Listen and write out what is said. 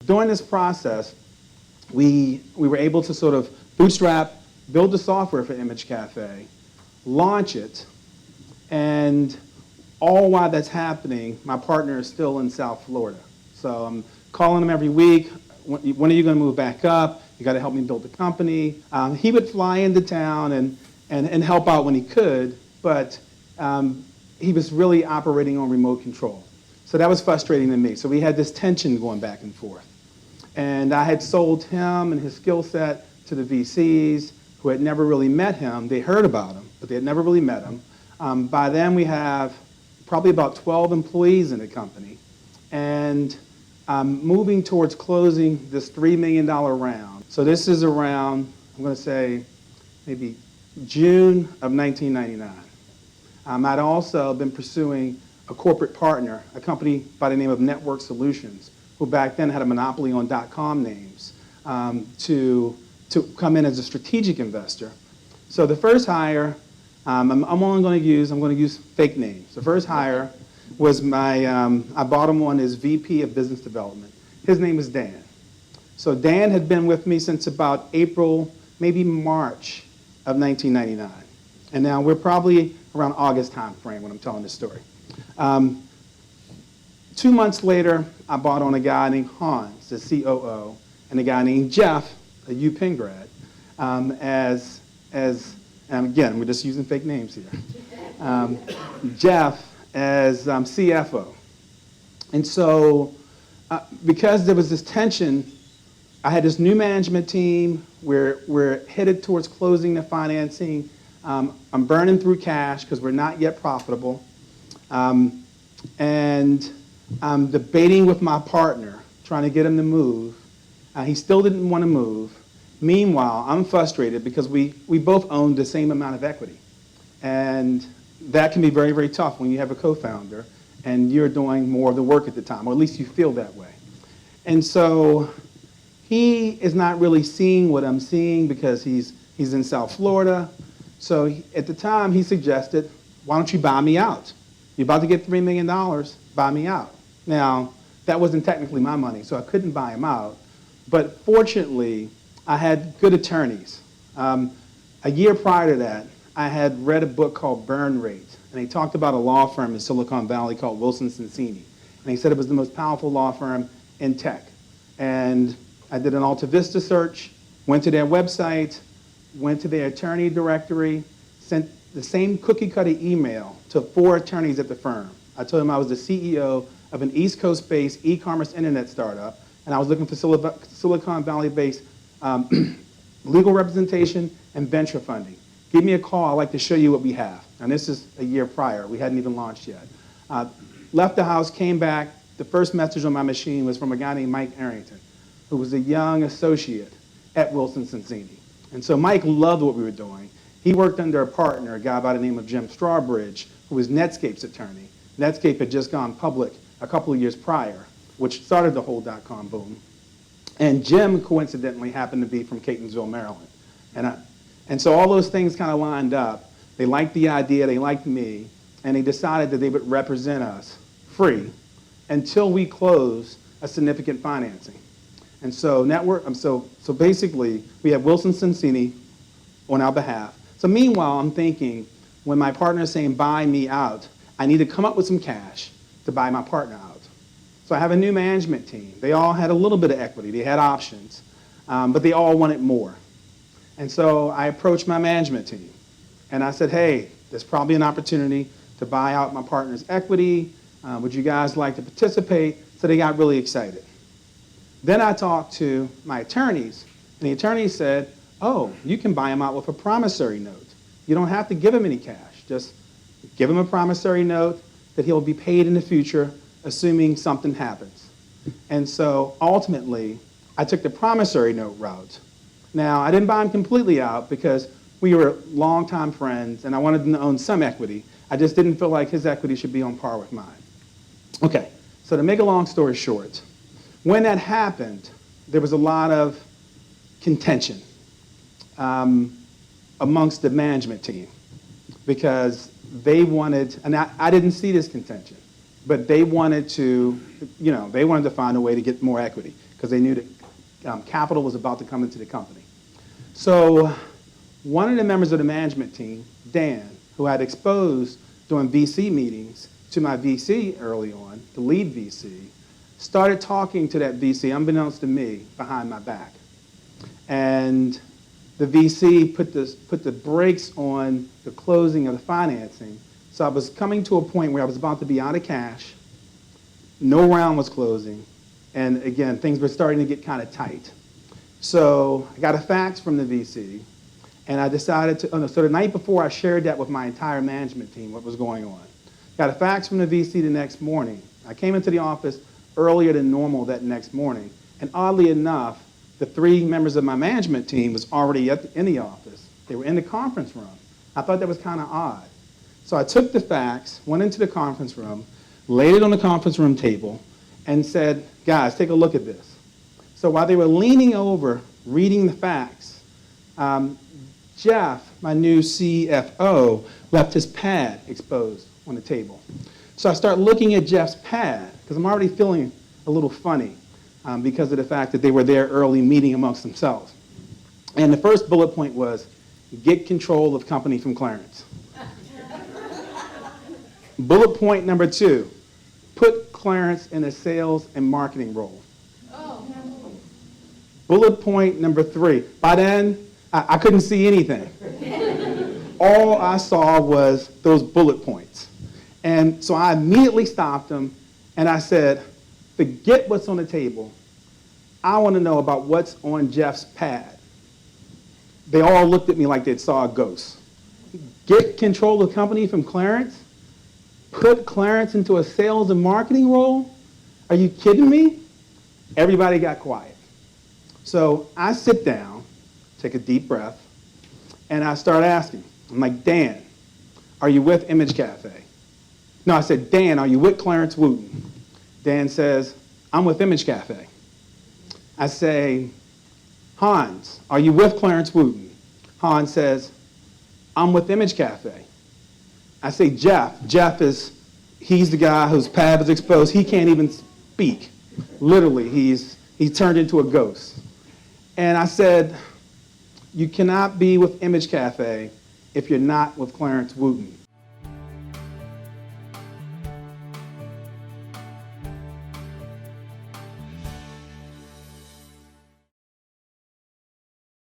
during this process, we were able to sort of bootstrap, build the software for Image Cafe, launch it, and all while that's happening, my partner is still in South Florida. So I'm calling him every week. When are you going to move back up? You got to help me build the company. He would fly into town and help out when he could, but he was really operating on remote control. So that was frustrating to me. So we had this tension going back and forth. And I had sold him and his skill set to the VCs who had never really met him. They heard about him, but they had never really met him. By then we have probably about 12 employees in the company. And moving towards closing this $3 million round. So this is around, I'm going to say, maybe June of 1999. I'd also been pursuing a corporate partner, a company by the name of Network Solutions, who back then had a monopoly on .com names, to come in as a strategic investor. So the first hire, I'm going to use fake names. The first hire was I bought him on as VP of Business Development. His name is Dan. So Dan had been with me since about April, maybe March of 1999. And now we're probably around August time frame when I'm telling this story. 2 months later, I bought on a guy named Hans, the COO, and a guy named Jeff, a UPenn grad, and again, we're just using fake names here. Jeff as CFO. And so, because there was this tension, I had this new management team. We're headed towards closing the financing. I'm burning through cash because we're not yet profitable. And I'm debating with my partner, trying to get him to move. He still didn't want to move. Meanwhile, I'm frustrated because we both owned the same amount of equity. And that can be very, very tough when you have a co-founder and you're doing more of the work at the time, or at least you feel that way. And so he is not really seeing what I'm seeing because he's in South Florida. So at the time, he suggested, why don't you buy me out? You're about to get $3 million, buy me out. Now, that wasn't technically my money, so I couldn't buy him out. But fortunately, I had good attorneys. A year prior to that, I had read a book called Burn Rate, and he talked about a law firm in Silicon Valley called Wilson Sonsini. And he said it was the most powerful law firm in tech. And I did an Alta Vista search, went to their website, went to their attorney directory, sent the same cookie-cutter email to 4 attorneys at the firm. I told them I was the CEO of an East Coast-based e-commerce internet startup, and I was looking for Silicon Valley-based legal representation and venture funding. Give me a call. I'd like to show you what we have. And this is a year prior. We hadn't even launched yet. Left the house, came back. The first message on my machine was from a guy named Mike Arrington, who was a young associate at Wilson Sonsini. And so Mike loved what we were doing. He worked under a partner, a guy by the name of Jim Strawbridge, who was Netscape's attorney. Netscape had just gone public a couple of years prior, which started the whole .com boom. And Jim, coincidentally, happened to be from Catonsville, Maryland. And so all those things kind of lined up. They liked the idea, they liked me, and they decided that they would represent us free until we closed a significant financing. And so so basically, we have Wilson Sonsini on our behalf. So meanwhile, I'm thinking, when my partner is saying buy me out, I need to come up with some cash to buy my partner out. So I have a new management team. They all had a little bit of equity. They had options, but they all wanted more. And so I approached my management team, and I said, hey, there's probably an opportunity to buy out my partner's equity. Would you guys like to participate? So they got really excited. Then I talked to my attorneys, and the attorneys said, oh, you can buy him out with a promissory note. You don't have to give him any cash. Just give him a promissory note that he'll be paid in the future, assuming something happens. And so ultimately, I took the promissory note route. Now, I didn't buy him completely out because we were longtime friends and I wanted him to own some equity. I just didn't feel like his equity should be on par with mine. Okay, so to make a long story short, when that happened, there was a lot of contention amongst the management team because they wanted, and I didn't see this contention, but they wanted to, they wanted to find a way to get more equity because they knew that capital was about to come into the company. So one of the members of the management team, Dan, who I'd exposed during VC meetings to my VC early on, the lead VC, started talking to that VC, unbeknownst to me, behind my back. And the VC put the brakes on the closing of the financing. So I was coming to a point where I was about to be out of cash, no round was closing, and again, things were starting to get kind of tight. So I got a fax from the VC, and I decided to, so the night before I shared that with my entire management team, what was going on. Got a fax from the VC the next morning. I came into the office earlier than normal that next morning, and oddly enough, the 3 members of my management team was already in the office. They were in the conference room. I thought that was kind of odd. So I took the fax, went into the conference room, laid it on the conference room table, and said, guys, take a look at this. So while they were leaning over, reading the fax, Jeff, my new CFO, left his pad exposed on the table. So I start looking at Jeff's pad, because I'm already feeling a little funny because of the fact that they were there early meeting amongst themselves. And the first bullet point was, get control of company from Clarence. Bullet point number 2, put Clarence in a sales and marketing role. Oh. Bullet point number 3, by then, I couldn't see anything. All I saw was those bullet points. And so I immediately stopped him, and I said, forget what's on the table. I want to know about what's on Jeff's pad. They all looked at me like they saw a ghost. Get control of the company from Clarence? Put Clarence into a sales and marketing role? Are you kidding me? Everybody got quiet. So I sit down, take a deep breath, and I start asking. I'm like, Dan, are you with Image Cafe? No, I said, Dan, are you with Clarence Wooten? Dan says, I'm with Image Cafe. I say, Hans, are you with Clarence Wooten? Hans says, I'm with Image Cafe. I say, Jeff he's the guy whose pad was exposed. He can't even speak. Literally, he's turned into a ghost. And I said, you cannot be with Image Cafe if you're not with Clarence Wooten.